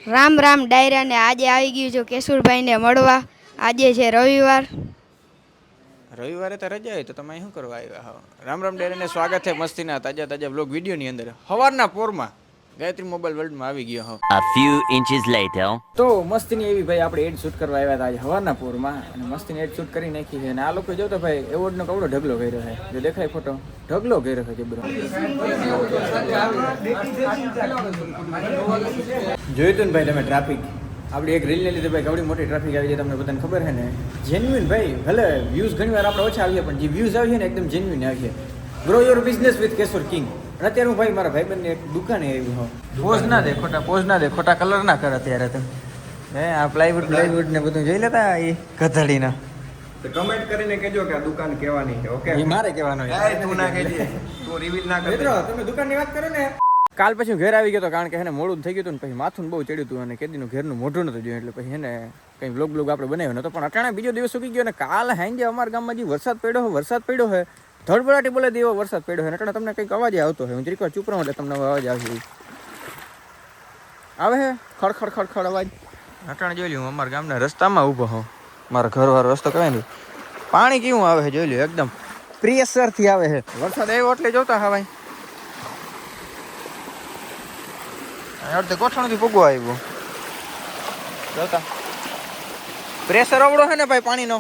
રામ રામ ડાયરા ને આજે આવી ગયું છું કેશુરભાઈને મળવા. આજે છે રવિવાર. રવિવારે તો રજા હોય તો તમે અહીં શું કરવા આવ્યા હો? રામ રામ ડેરીને સ્વાગત છે મસ્તીના તાજા તાજા બ્લોગ વિડીયોની અંદર. સવારના પોરમાં ગાયત્રી મોબાઈલ વર્લ્ડમાં આવી ગયો હો. A few inches later. તો મસ્તીની એવી ભાઈ આપણે એડ શૂટ કરવા આવ્યા હતા આજે સવારના પોરમાં અને મસ્તીની એડ શૂટ કરી નાખી છે અને આ લોકો જો તો ભાઈ એવોર્ડનો કવડો ઢગલો કર્યો છે. જો દેખાય ફોટો ઢગલો કર્યો છે જબરો. જોયું તું ને ભાઈ તમે ટ્રાફિક આપણી એક રીલને લીધે ભાઈ કવડી મોટી ટ્રાફિક આવી જાય તમને બધાને ખબર છે ને. જેન્યુઇન ભાઈ ભલે વ્યૂઝ ઘણી વાર આપણે ઓછા આવીએ પણ જે વ્યૂઝ આવીએ ને એકદમ જેન્યુઇન આવીએ. Grow your business with Keshor king. અને અત્યારે હું ભાઈ મારા ભાઈબંધની એક દુકાને આવી હો. પોઝ ના દે ખોટા કલર ના કરે અત્યારે તમે હે આ પ્લાયવુડ ને બધું જોઈ લેતા એ કથળીના કમેન્ટ કરીને કહેજો કે આ દુકાન કેવાની છે. ઓકે એ મારે કહેવાનો તું ના કહેજે, તું રિવીલ ના કરજે. મિત્રો તમે દુકાનની વાત કરો ને. કાલ પછી હું ઘેર આવી ગયો તો કારણ કે એને મોડું થઈ ગયું હતું ને પછી માથું બહુ ચડ્યું હતું અને કેદીનું ઘેરનું મોઢું નતું જોયું એટલે પછી એને કંઈ બ્લોગ આપણે બનાવ્યો નતો. પણ અટાણે બીજો દિવસ ઉગી ગયો ને કાલ હાંજે અમારા ગામમાં જે વરસાદ પડ્યો છે ધડબડાટી બોલે દેવો વરસાદ પડ્યો છે અટાણે તમને કંઈક અવાજ આવતો હોય. હું જરીક વાર ચૂપ રહું એટલે તમને અવાજ આવશે આવે છે ખડ અવાજ. અટાણે જોઈ લ્યું અમારા ગામના રસ્તામાં ઊભો હો. મારા ઘરવાળો રસ્તો કહેવાય ને પાણી કેવું આવે છે જોઈ લ્યો એકદમ પ્રેશરથી આવે છે. વરસાદ આવ્યો એટલે જોતા હા ભાઈ અડધે ગોઠણથી ભૂગવા આવ્યો જોતા પ્રેશર અવડો છે ને ભાઈ પાણીનો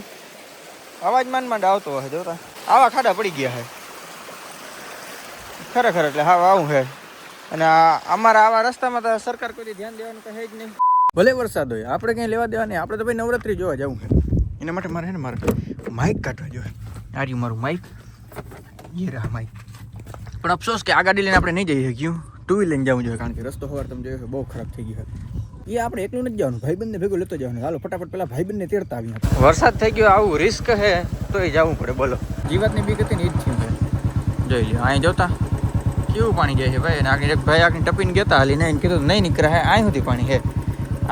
અવાજ માંડ આવતો હોય જોતા આવા ખાડા પડી ગયા છે ખરેખર એટલે હા આવું છે. અને અમારા આવા રસ્તામાં તો સરકાર કોઈ ધ્યાન દેવાનું કહે જ નહીં. ભલે વરસાદ હોય આપણે કંઈ લેવા દેવા નહીં. આપણે તો ભાઈ નવરાત્રી જોવા જવું છે એના માટે મારે છે ને મારે માઇક કાઢવા જોઈએ. આ રહ્યું મારું માઇક એ રહ્યા માઇક. પણ અફસોસ કે આ ગાડી લઈને આપણે નહીં જઈ શક્યું. ટુ વ્હીલ લઈને જવું જોઈએ કારણ કે રસ્તો સવાર તમે જોયો બહુ ખરાબ થઈ ગયો છે. એ આપણે એકલું નથી જવાનું ભાઈબંધને ભેગું લેતો જવાનું. હાલો ફટાફટ પેલા ભાઈબંધને તેડતા આવીએ. વરસાદ થઈ ગયો આવું રિસ્ક છે તો એ જવું પડે બોલો. જીવાતની બીક હતી ને એ જ થયું છે જોઈ લ્યો. અહીં જોતા કેવું પાણી જાય છે ભાઈ. આગળ એક ભાઈ આગળ ટપીને ગયા હાલીને એને કીધું નહીં નીકળે હે અહીં સુધી પાણી છે.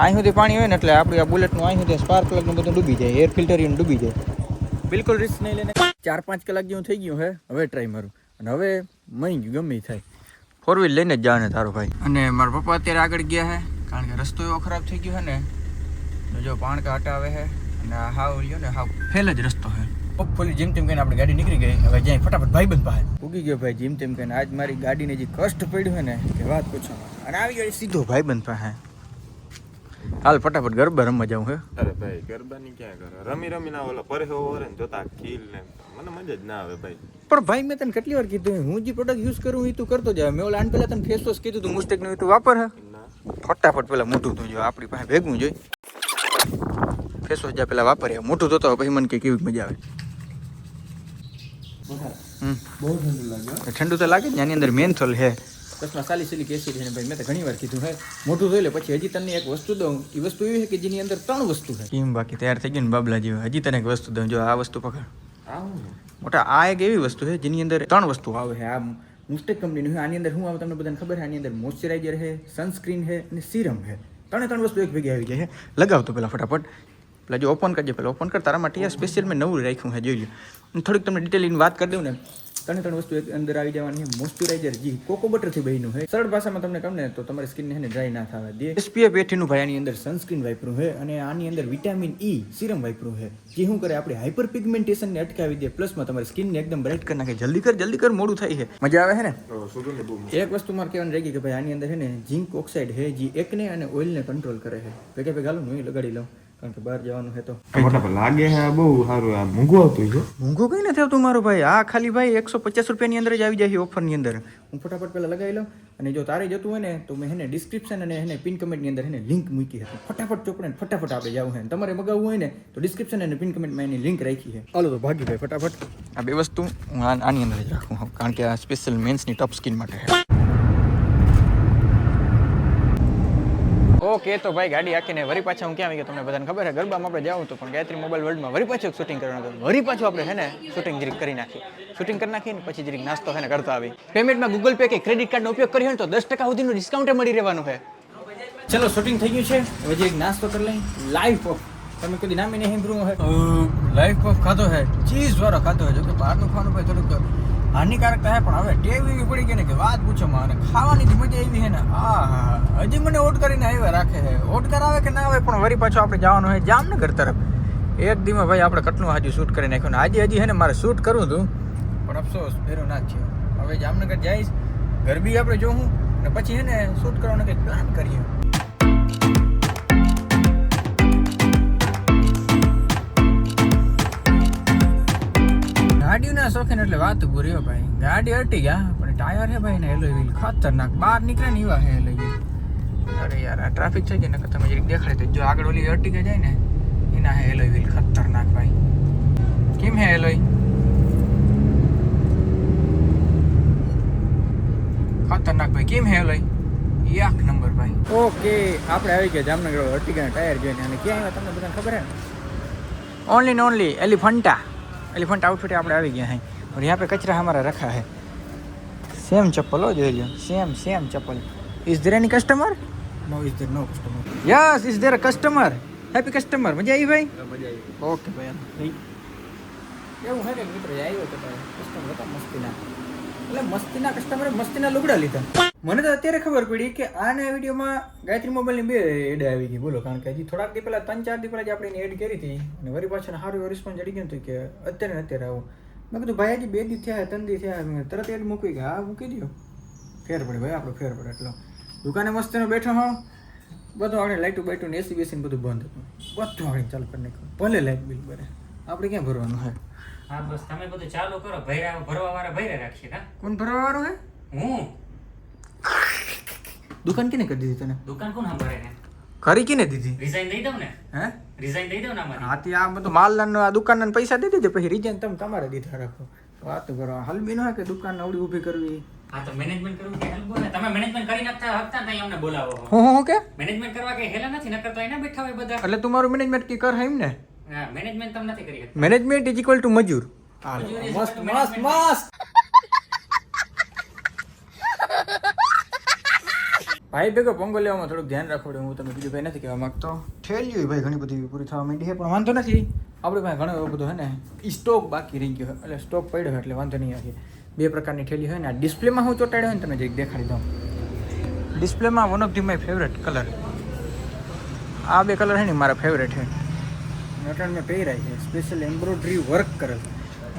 અહીં સુધી પાણી હોય ને એટલે આપણું આ બુલેટનું અહીં સુધી સ્પાર્ક પ્લગનું બધું ડૂબી જાય એર ફિલ્ટરિંગ ડૂબી જાય. બિલકુલ રિસ્ક નહીં લઈને 4-5 કલાક જેવું થઈ ગયું છે. હવે ટ્રાય મારું અને હવે મહી ગયું ગમે થાય. ફોર વ્હીલ લઈને જ જવાને તારો ભાઈ. અને મારા પપ્પા અત્યારે આગળ ગયા છે કારણ કે રસ્તો એવો ખરાબ થઈ ગયો છે ને જો પાણકા હટાવે છે અને હાવ લ્યો ને હાવ ફેલ જ રસ્તો છે. હોપફુલી જેમ તેમ કહીને આપણી ગાડી નીકળી ગઈ. હવે જ્યાં ફટાફટ ભાઈબંધ પાસે ઉગી ગયો ભાઈ જેમ તેમ કહીને. આજ મારી ગાડીને જે કષ્ટ પડ્યું છે ને કે વાત પૂછો અને આવી ગયો સીધો ભાઈબંધ પાસે. હાલ ફટાફટ ગરબા રમવા જાઉં હે. અરે ભાઈ ગરબાની ક્યાં કરે રમી ના ઓલા પરે ઓવર ને જોતા ખીલ ને મને મજા જ ના આવે ભાઈ. પણ ભાઈ મેં તને કેટલી વાર કીધું હું જે પ્રોડક્ટ યુઝ કરું એ તું કરતો જાય. મેં ઓલા આન પહેલા તને ફેસ વોશ કીધું તું મુસ્ટેક નું તું વાપર હે. ફટાફટ પેલા મોટું તું જો આપણી પાસે ભેગું જોઈ ફેસ વોશ જા પેલા વાપરે મોટું થતો પછી મને કે કેવી મજા આવે. બહુ ઠંડુ લાગે. ઠંડુ તો લાગે જ. આની અંદર મેન્થોલ છે પ્લસમાં સાલિસિલિક એસિડ છે ભાઈ. મેં તો ઘણી વાર કીધું હે મોટું જોઈ લે પછી હજી તને એક વસ્તુ દઉં. એ વસ્તુ એવી છે કે જેની અંદર 3 વસ્તુ છે. કેમ બાકી તૈયાર થઈ ગયું ને બાબલા જેવું. હજી તને એક વસ્તુ દઉં જો આ વસ્તુ પકડ. મોટા આ એક એવી વસ્તુ છે જેની અંદર 3 વસ્તુ આવે છે. આ મુસ્ટેક કંપનીનું છે. આની અંદર શું આવે તમને બધાને ખબર છે. આની અંદર મોઇશ્ચરાઇઝર છે સનસ્ક્રીન છે અને સીરમ છે. 3 વસ્તુ એક ભેગી આવી જાય છે. લગાવતો પેલા ફટાફટ પેલા જો ઓપન કરજે. પેલા ઓપન કર તારા માટે સ્પેશિયલ મેં નવું રાખ્યું છે જોઈ લો. થોડીક તમને ડિટેલિંગ વાત કરી દઉં ને 3 વસ્તુ એક અંદર આવી જવાની છે. મોઇશ્ચરાઇઝર જે કોકો બટરથી બન્યું છે. સરળ ભાષામાં તમને કહું ને તો તમારી સ્કિનને છે ને ડ્રાય ના થવા દે. SPF 80 નું ભાઈ આની અંદર સનસ્ક્રીન વાપર્યું છે અને આની અંદર વિટામિન E સીરમ વાપર્યું છે જે શું કરે આપણે હાઇપર પિગમેન્ટેશનને અટકાવી દે પ્લસમાં તમારી સ્કિનને એકદમ બ્રાઇટ કરી નાખે. જલ્દી કર મોડું થાય છે. મજા આવે છે ને. એક વસ્તુ મારે કહેવાની રહી ગઈ કે ભાઈ આની અંદર છે ને ઝિંક ઓક્સાઇડ છે જે એકને અને ઓઇલને કંટ્રોલ કરે છે. ભેગા હાલો હું લગાડી લઉં કારણ કે બહાર જવાનું છે તો લાગે છે બહુ સારું. આ મોંઘું આવતું છે. મોંઘું કઈ નથી આવતું મારું ભાઈ. આ ખાલી ભાઈ 150 રૂપિયાની અંદર જ આવી જાય છે ઓફરની અંદર. હું ફટાફટ પહેલાં લગાવી લઉં અને જો તારે જતું હોય ને તો મેં એને ડિસ્ક્રિપ્શન અને એને પિન કમેન્ટની અંદર એને લિંક મૂકી હતી. ફટાફટ ચોપડે ફટાફટ આપણે જવું છે. તમારે મગાવવું હોય ને તો ડિસ્ક્રિપ્શન અને પિન કમેન્ટમાં એની લિંક રાખી છે. હાલો તો ભાગી ભાઈ ફટાફટ. આ 2 વસ્તુ હું આની અંદર જ રાખું કારણ કે આ સ્પેશિયલ મેન્સની ટોપ સ્કિન માટે છે. ઓકે તો ભાઈ ગાડી આખીને વરી પાછા હું ક્યાં આવી ગયો તમને બધાને ખબર છે. ગરબામાં આપણે જાવું તો પણ ગાયત્રી મોબાઈલ વર્લ્ડમાં વરી પાછું શૂટિંગ કરવાનું હતું. વરી પાછું આપણે છે ને શૂટિંગ જરીક કરી નાખી. શૂટિંગ કરી નાખીને પછી જરીક નાસ્તો છે ને કરતા આવી. પેમેન્ટમાં ગૂગલ પે કે ક્રેડિટ કાર્ડનો ઉપયોગ કર્યો ને તો 10% સુધીનું ડિસ્કાઉન્ટ મળી રહેવાનું છે. ચલો શૂટિંગ થઈ ગયું છે. હવે જરીક નાસ્તો કરી લઈ. લાઈવ પફ તમે કદી નામે નહીં સાંભળ્યું હોય. લાઈવ પફ ખાધો છે ચીઝ વાળો ખાધો છે. જો કે બહારનું ખાવાનું ભાઈ થોડુંક હાનિકારક તો હે પણ હવે ટેવ એવી પડી ગઈ ને કે વાત પૂછો માં. અને ખાવાની જ મજા એવી છે ને હજી મને ઓટ કરીને આવ્યા રાખે છે. ઓટ કરાવે કે ના આવે પણ વરી પાછો આપણે જવાનું હોય જામનગર તરફ. એક દીમાં ભાઈ આપણે કેટલું હજુ શૂટ કરી નાખ્યું ને આજે હજી છે ને મારે શૂટ કરવું હતું પણ અફસોસ ફેરો ના જ થયો. હવે જામનગર જઈશ ગરબી આપણે જોઉં અને પછી છે ને શૂટ કરવાનો કંઈક પ્લાન કરીએ. ગાડીઓના શોખીન એટલે વાત પૂરી હો ભાઈ. ગાડી અટી ગયા પણ ટાયર હે ભાઈ ને એલોય વ્હીલ ખતરનાક બહાર નીકળે ને એવા હે એલોય વ્હીલ. અરે યાર આ ટ્રાફિક થઈ જાય ને તમે જરીક દેખાડે તો જો આગળ ઓલી અટી જાય ને એના હે એલોય વ્હીલ ખતરનાક ભાઈ. કેમ હે એલોય ખતરનાક ભાઈ કેમ હે એલોય એક નંબર ભાઈ. ઓકે આપણે આવી ગયા જામનગર અર્ટિગાના ટાયર જોઈને. અને ક્યાં આવ્યા તમને બધાને ખબર હે ને? ओनली न ओनली एलिफेंट आउटफिट આપણે આવી ગયા हैं और यहाँ पे कचरा हमारा रखा है. सेम चप्पल हो जो सेम चप्पल. Is there any customer? No is there no customer. Yes is there a customer. Happy customer. मजा आई भाई? मजा आई. ओके भाई એવું હે કે મિત્રો આવ્યો તો કસ્ટમર હતા મસ્તીના. એટલે મસ્તીના કસ્ટમરે મસ્તીના લુગડા લીધા. મને તો અત્યારે ખબર પડી કે આના વિડીયોમાં ગાયત્રી મોબાઈલની બે એડ આવી ગઈ. બોલો કારણ કે હજી થોડાક દી પહેલા 3-4 દી પહેલા જ આપણે એડ કરી હતી અને વરી પાછળ સારું એવો રિસ્પોન્સ ચડી ગયો હતું કે અત્યારે આવું. મેં કીધું ભાઈ હજી 2 દી થયા 3 દી થયા મેં તરત એડ મૂકી ગયા. હા મૂકી દો ફેર પડે ભાઈ આપણો ફેર પડે. એટલો દુકાને મસ્તીનો બેઠો હોઉં બધું આપણે લાઇટું બાઇટું એસી બેસીને બધું બંધ હતું. બધું આપણે ચાલુ કરી નાખ્યું. ભલે લાઇટ બિલ ભરે આપણે ક્યાં ભરવાનું હે? હા બસ તમે બધું ચાલુ કરો. ભરવા વાળા ભરે રાખીએ. હા કોણ ભરવા વાળું હે? હું. દુકાન કેને કરી દીધી તને? દુકાન કોણ સંભાળે ને? કરી કેને દીધી? રિઝાઇન દઈ દઉં ને? હે રિઝાઇન દઈ દઉં ને અમારી. હાથી આ બધું માલના આ દુકાનના પૈસા દઈ દીધે પછી રિઝાઇન તમે તમારે દીધા રાખો. વાત કરો હલબી ન હોય કે દુકાન અવડી ઊભી કરવી. હા તો મેનેજમેન્ટ કરવું કે હેલ્પ ને તમે મેનેજમેન્ટ કરી નાખતા હકતા નહીં અમને બોલાવો. હું કે મેનેજમેન્ટ કરવા કે હેલા નથી નકર તો એના બેઠા હોય બધા. એટલે તું મારું મેનેજમેન્ટ કી કર એમ ને? હા મેનેજમેન્ટ તમે નથી કરી શકતા. મેનેજમેન્ટ ઇઝ ઇક્વલ ટુ મજૂર. મસ્ત મસ્ત મસ્ત ભાઈ ભેગો પોંગો લેવામાં થોડુંક ધ્યાન રાખવું પડે. હું તમને બીજું કંઈ નથી કહેવા માંગતો. ઠેલ્યું ભાઈ ઘણી બધી પૂરી થવા માંડી છે પણ વાંધો નથી. આપણે પાસે ઘણો એવો બધો છે ને સ્ટોક બાકી રહી ગયો એટલે સ્ટોક પડ્યો એટલે વાંધો નહીં આવે. 2 પ્રકારની ઠેલી હોય ને આ ડિસ્પ્લેમાં હું ચોટાડ્યો હોય ને તમે જરીક દેખાડી દઉં. ડિસ્પ્લેમાં one of the my favourite colour આ 2 કલર છે ને મારા ફેવરેટ છે. નટણ મેં પહેરાય છે સ્પેશિયલ એમ્બ્રોઇડરી વર્ક કરેલ.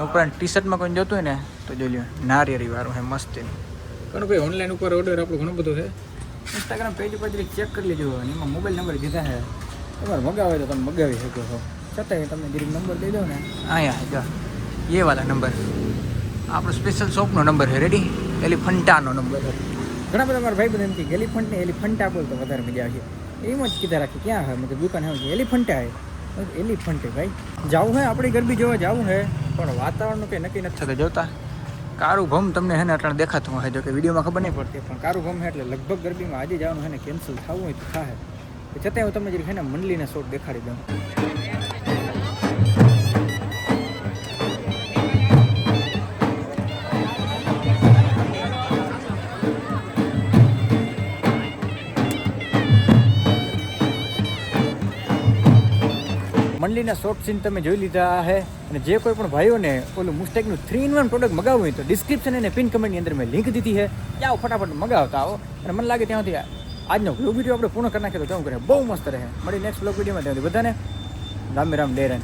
ઉપરાંત ટી શર્ટમાં કોઈ જોતું હોય ને તો જોઈ લો નારિયેરી વાળું છે મસ્ત. કારણ ભાઈ ઓનલાઈન ઉપર ઓર્ડર આપણો ઘણો બધો છે. ઇન્સ્ટાગ્રામ પેજ ઉપર ચેક કરી લેજો એમાં મોબાઈલ નંબર દીધા છે. તમારે મગાવે તો તમે મગાવી શકો છો. છતાંય તમને જરીક નંબર દઈ દો ને અહીંયા જો એ વાળા નંબર આપણો સ્પેશિયલ શોપનો નંબર છે. રેડી એલિફન્ટાનો નંબર છે. ઘણા બધા મારા ભાઈ બધા એમ કે એલિફન્ટ ને એલિફન્ટા બોલ તો વધારે મજા આવશે. એમ જ કીધા રાખી ક્યાં હોય મતલબ દુકાન હોય એલિફન્ટા હે એલિફન્ટ હે ભાઈ. જવું હે આપણી ગરબી જોવા જવું હે પણ વાતાવરણનું કંઈ નક્કી નથી થતું. જોતા કારું ભમ તમને હે ને અટાણે દેખાતું હોય જો કે વિડીયોમાં ખબર નહીં પડતી પણ કારું ભમ હે એટલે લગભગ ગરબીમાં આજે જવાનું હે ને કેન્સલ થવું હોય તો થાય. છતાંય હું તમને જરીક હે ને મંડલીના શોટ દેખાડી દઉં. મંડલીના શોર્ટ સીન તમે જોઈ લીધા છે. અને જે કોઈ પણ ભાઈઓને ઓલું મુસ્ટેકનું 3-in-1 પ્રોડક્ટ મગાવવું હોય તો ડિસ્ક્રિપ્શન અને પિન કમેન્ટની અંદર મેં લિંક દીધી છે. જાઓ ફટાફટ મગાવતા આવો. અને મને લાગે ત્યાંથી આજનો બ્લોગ વિડીયો આપણે પૂર્ણ કરી નાખીએ તો કેવું કરે બહુ મસ્ત રહે. મળી નેક્સ્ટ બ્લોગ વિડીયોમાં ત્યાંથી બધાને રામ રામ ડેરન.